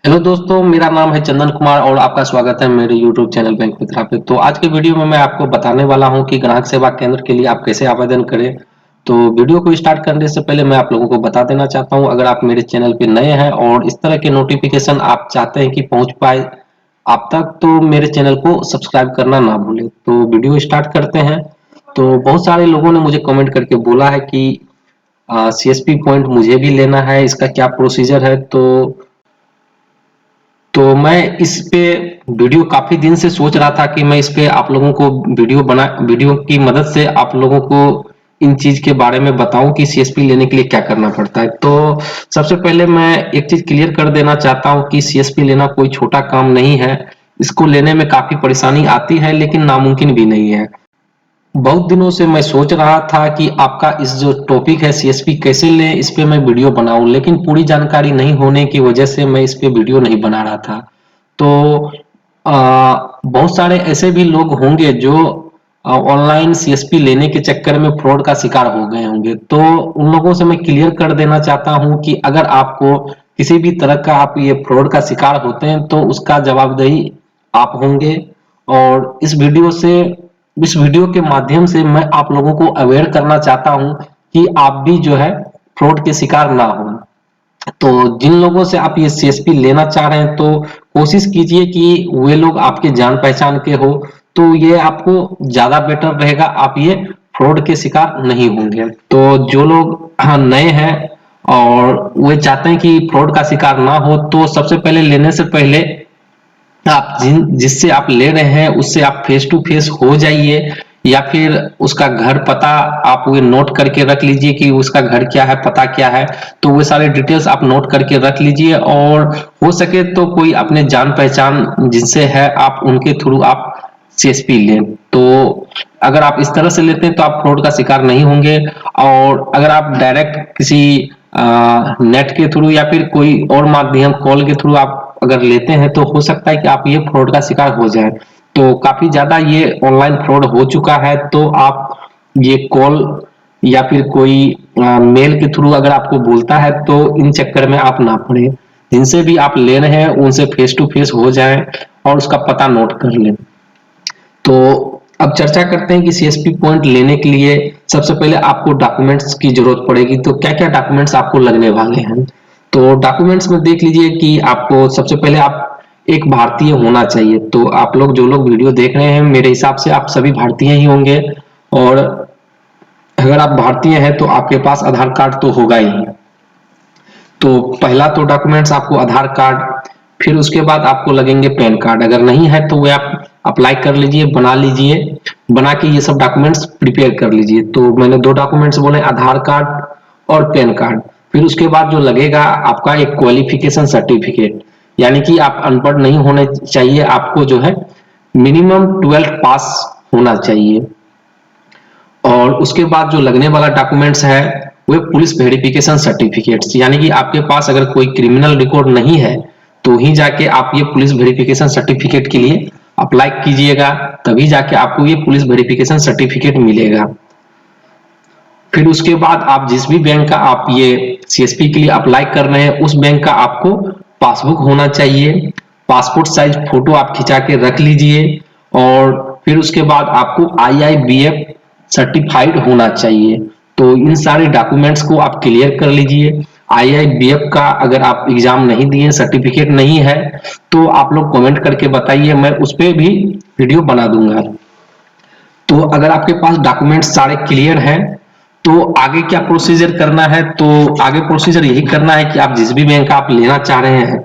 Hello दोस्तों, मेरा नाम है चंदन कुमार और आपका स्वागत है मेरे यूट्यूब चैनल बैंक मित्रा पे। तो आज के वीडियो में मैं आपको बताने वाला हूं कि ग्राहक सेवा केंद्र के लिए आप कैसे आवेदन करें। तो वीडियो को स्टार्ट करने से पहले मैं आप लोगों को बता देना चाहता हूं, अगर आप मेरे चैनल पे नए हैं और इस तरह के नोटिफिकेशन आप चाहते हैं कि पहुंच पाए आप तक, तो मेरे चैनल को सब्सक्राइब करना ना भूलें। तो वीडियो स्टार्ट करते हैं। तो बहुत सारे लोगों ने मुझे कमेंट करके बोला है कि सीएसपी पॉइंट मुझे भी लेना है, इसका क्या प्रोसीजर है। तो मैं इस पे वीडियो काफी दिन से सोच रहा था कि मैं इस पे आप लोगों को वीडियो की मदद से आप लोगों को इन चीज के बारे में बताऊं कि सीएसपी लेने के लिए क्या करना पड़ता है। तो सबसे पहले मैं एक चीज क्लियर कर देना चाहता हूं कि सीएसपी लेना कोई छोटा काम नहीं है। इसको लेने में काफी परेशानी आती है, लेकिन नामुमकिन भी नहीं है। बहुत दिनों से मैं सोच रहा था कि आपका इस जो टॉपिक है सीएसपी कैसे लें, इस पे मैं वीडियो बनाऊं, लेकिन पूरी जानकारी नहीं होने की वजह से मैं इस पे वीडियो नहीं बना रहा था। तो बहुत सारे ऐसे भी लोग होंगे जो ऑनलाइन सीएसपी लेने के चक्कर में फ्रॉड का शिकार हो गए होंगे। तो उन लोगों से मैं क्लियर कर देना चाहता हूं कि अगर आपको किसी भी तरह का आप ये फ्रॉड का शिकार होते हैं तो उसका जवाबदेही आप होंगे। और इस वीडियो के माध्यम से मैं आप लोगों को अवेयर करना चाहता हूं कि आप भी जो है फ्रॉड के शिकार ना हो। तो जिन लोगों से आप ये सीएसपी लेना चाह रहे हैं, तो कोशिश कीजिए कि वे लोग आपके जान पहचान के हो। तो ये आपको ज्यादा बेटर रहेगा, आप ये फ्रॉड के शिकार नहीं होंगे। तो जो लोग नए हैं और वे चाहते हैं कि फ्रॉड का शिकार ना हो, तो सबसे पहले लेने से पहले आप जिससे आप ले रहे हैं उससे आप फेस टू फेस हो जाइए, या फिर उसका घर पता आप वो नोट करके रख लीजिए कि उसका घर क्या है, पता क्या है। तो वो सारे डिटेल्स आप नोट करके रख लीजिए, और हो सके तो कोई अपने जान पहचान जिनसे है आप उनके थ्रू आप सीएसपी लें। तो अगर आप इस तरह से लेते हैं तो आप फ्रॉड का शिकार नहीं होंगे। और अगर आप डायरेक्ट किसी नेट के थ्रू या फिर कोई और माध्यम कॉल के थ्रू आप अगर लेते हैं, तो हो सकता है कि आप ये फ्रॉड का शिकार हो जाए। तो काफी ज्यादा ये ऑनलाइन फ्रॉड हो चुका है। तो आप ये कॉल या फिर कोई मेल के थ्रू अगर आपको बोलता है, तो इन चक्कर में आप ना पड़े। जिनसे भी आप ले रहे हैं उनसे फेस टू फेस हो जाएं और उसका पता नोट कर लें। तो अब चर्चा करते हैं कि सीएसपी पॉइंट लेने के लिए सबसे पहले आपको डॉक्यूमेंट्स की जरूरत पड़ेगी। तो क्या क्या डॉक्यूमेंट्स आपको लगने वाले हैं। तो डॉक्यूमेंट्स में देख लीजिए कि आपको सबसे पहले आप एक भारतीय होना चाहिए। तो आप लोग जो लोग वीडियो देख रहे हैं, मेरे हिसाब से आप सभी भारतीय ही होंगे। और अगर आप भारतीय हैं तो आपके पास आधार कार्ड तो होगा ही। तो पहला तो डॉक्यूमेंट्स आपको आधार कार्ड, फिर उसके बाद आपको लगेंगे पैन कार्ड। अगर नहीं है तो वे आप अप्लाई कर लीजिए, बना लीजिए। बना के ये सब डॉक्यूमेंट्स प्रिपेयर कर लीजिए। तो मैंने दो डॉक्यूमेंट्स बोले, आधार कार्ड और पैन कार्ड। फिर उसके बाद जो लगेगा आपका एक क्वालिफिकेशन सर्टिफिकेट, यानी कि आप अनपढ़ नहीं होने चाहिए, आपको जो है मिनिमम 12th पास होना चाहिए। और उसके बाद जो लगने वाला डॉक्यूमेंट्स है वो पुलिस वेरिफिकेशन सर्टिफिकेट्स, यानी कि आपके पास अगर कोई क्रिमिनल रिकॉर्ड नहीं है तो ही जाके आप ये पुलिस वेरिफिकेशन सर्टिफिकेट के लिए अप्लाई कीजिएगा, तभी जाके आपको ये पुलिस वेरिफिकेशन सर्टिफिकेट मिलेगा। फिर उसके बाद आप जिस भी बैंक का आप ये सीएसपी के लिए अप्लाई कर रहे हैं, उस बैंक का आपको पासबुक होना चाहिए। पासपोर्ट साइज फोटो आप खिंचा के रख लीजिए। और फिर उसके बाद आपको आईआईबीएफ सर्टिफाइड होना चाहिए। तो इन सारे डॉक्यूमेंट्स को आप क्लियर कर लीजिए। आईआईबीएफ का अगर आप एग्जाम नहीं दिए, सर्टिफिकेट नहीं है, तो आप लोग कमेंट करके बताइए, मैं उस पर भी वीडियो बना दूंगा। तो अगर आपके पास डॉक्यूमेंट्स सारे क्लियर हैं, तो आगे क्या प्रोसीजर करना है। तो आगे प्रोसीजर यही करना है कि आप जिस भी बैंक का आप लेना चाह रहे हैं,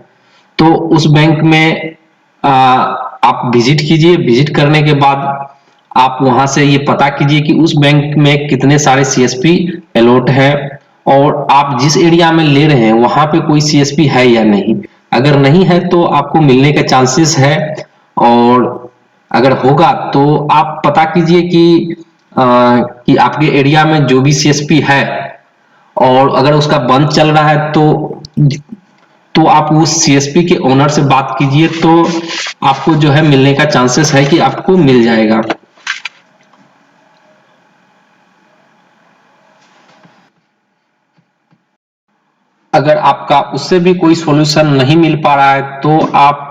तो उस बैंक में आप विजिट कीजिए। विजिट करने के बाद आप वहां से ये पता कीजिए कि उस बैंक में कितने सारे सीएसपी अलॉट है, और आप जिस एरिया में ले रहे हैं वहां पे कोई सीएसपी है या नहीं। अगर नहीं है तो आपको मिलने का चांसेस है। और अगर होगा तो आप पता कीजिए कि आपके एरिया में जो भी सीएसपी है, और अगर उसका बंद चल रहा है तो आप उस सीएसपी के ओनर से बात कीजिए, तो आपको जो है मिलने का चांसेस है कि आपको मिल जाएगा। अगर आपका उससे भी कोई सॉल्यूशन नहीं मिल पा रहा है तो आप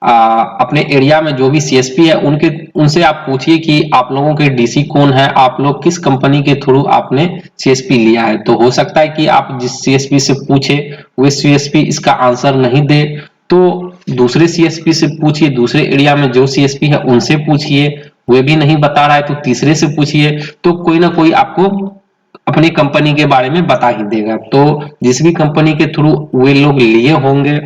अपने एरिया में जो भी सीएसपी है उनके उनसे आप पूछिए कि आप लोगों के डीसी कौन है, आप लोग किस कंपनी के थ्रू आपने सीएसपी लिया है। तो हो सकता है कि आप जिस सीएसपी से पूछे वो सीएसपी इसका आंसर नहीं दे, तो दूसरे सीएसपी से पूछिए, दूसरे एरिया में जो सीएसपी है उनसे पूछिए, वे भी नहीं बता रहा है तो तीसरे से पूछिए, तो कोई ना कोई आपको अपनी कंपनी के बारे में बता ही देगा। तो जिस भी कंपनी के थ्रू वे लोग लिए होंगे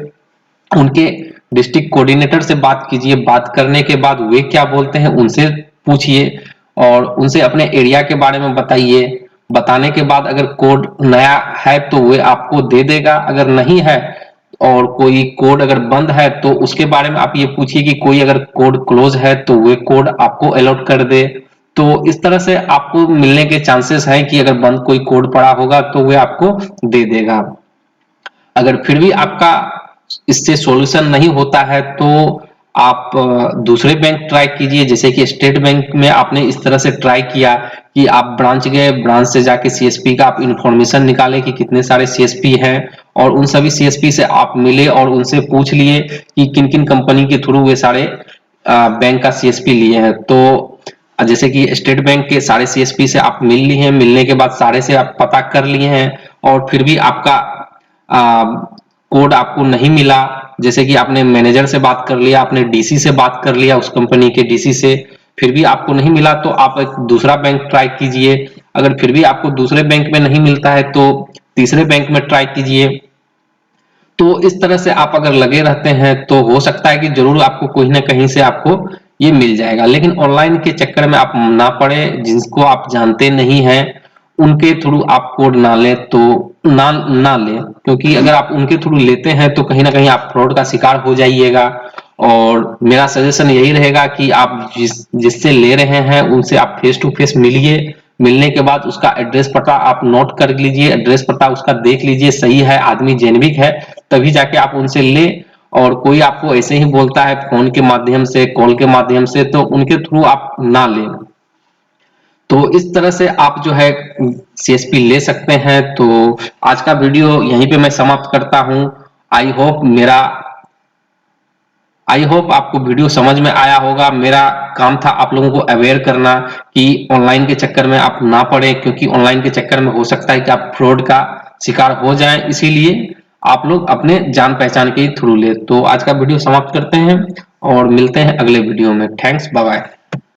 उनके डिस्ट्रिक्ट कोऑर्डिनेटर से बात कीजिए, बात करने के बाद वे क्या बोलते हैं उनसे पूछिए और उनसे अपने एरिया के बारे में बताइए। बताने के बाद अगर कोड नया है तो वे आपको दे देगा, अगर नहीं है और कोई कोड अगर बंद है तो उसके बारे में आप ये पूछिए कि कोई अगर कोड क्लोज है तो वे कोड आपको अलॉट कर दे। तो इस तरह से आपको मिलने के चांसेस हैं कि अगर बंद कोई कोड पड़ा होगा तो वे आपको दे देगा। अगर फिर भी आपका इससे सॉल्यूशन नहीं होता है तो आप दूसरे बैंक ट्राई कीजिए, जैसे कि स्टेट बैंक में आपने इस तरह से ट्राई किया कि आप ब्रांच गए, ब्रांच से जाके सीएसपी का आप इंफॉर्मेशन निकाले कि कितने सारे सीएसपी हैं और उन सभी सीएसपी से आप मिले और उनसे पूछ लिए कि किन किन कंपनी के थ्रू वे सारे बैंक का सीएसपी लिए हैं। तो जैसे कि स्टेट बैंक के सारे सीएसपी से आप मिल लिए हैं, मिलने के बाद सारे से आप पता कर लिए हैं और फिर भी आपका कोड आपको नहीं मिला, जैसे कि आपने मैनेजर से बात कर लिया, आपने डीसी से बात कर लिया, उस कंपनी के डीसी से, फिर भी आपको नहीं मिला तो आप एक दूसरा बैंक ट्राई कीजिए। अगर फिर भी आपको दूसरे बैंक में नहीं मिलता है तो तीसरे बैंक में ट्राई कीजिए। तो इस तरह से आप अगर लगे रहते हैं तो हो सकता है कि जरूर आपको कहीं ना कहीं से आपको ये मिल जाएगा, लेकिन ऑनलाइन के चक्कर में आप ना पड़े, जिनको आप जानते नहीं हैं उनके थ्रू आप कोड ना लें, तो ना ना लें, क्योंकि अगर आप उनके थ्रू लेते हैं तो कहीं ना कहीं आप फ्रॉड का शिकार हो जाइएगा। और मेरा सजेशन यही रहेगा कि आप जिससे ले रहे हैं उनसे आप फेस टू फेस मिलिए, मिलने के बाद उसका एड्रेस पता आप नोट कर लीजिए, एड्रेस पता उसका देख लीजिए सही है, आदमी जेन्युइन है, तभी जाके आप उनसे ले। और कोई आपको ऐसे ही बोलता है फोन के माध्यम से, कॉल के माध्यम से, तो उनके थ्रू आप ना लें। तो इस तरह से आप जो है सीएसपी ले सकते हैं। तो आज का वीडियो यहीं पे मैं समाप्त करता हूं। आई होप मेरा आई होप आपको वीडियो समझ में आया होगा। मेरा काम था आप लोगों को अवेयर करना कि ऑनलाइन के चक्कर में आप ना पड़े, क्योंकि ऑनलाइन के चक्कर में हो सकता है कि आप फ्रॉड का शिकार हो जाएं, इसीलिए आप लोग अपने जान पहचान के थ्रू ले। तो आज का वीडियो समाप्त करते हैं और मिलते हैं अगले वीडियो में। Thanks, bye bye.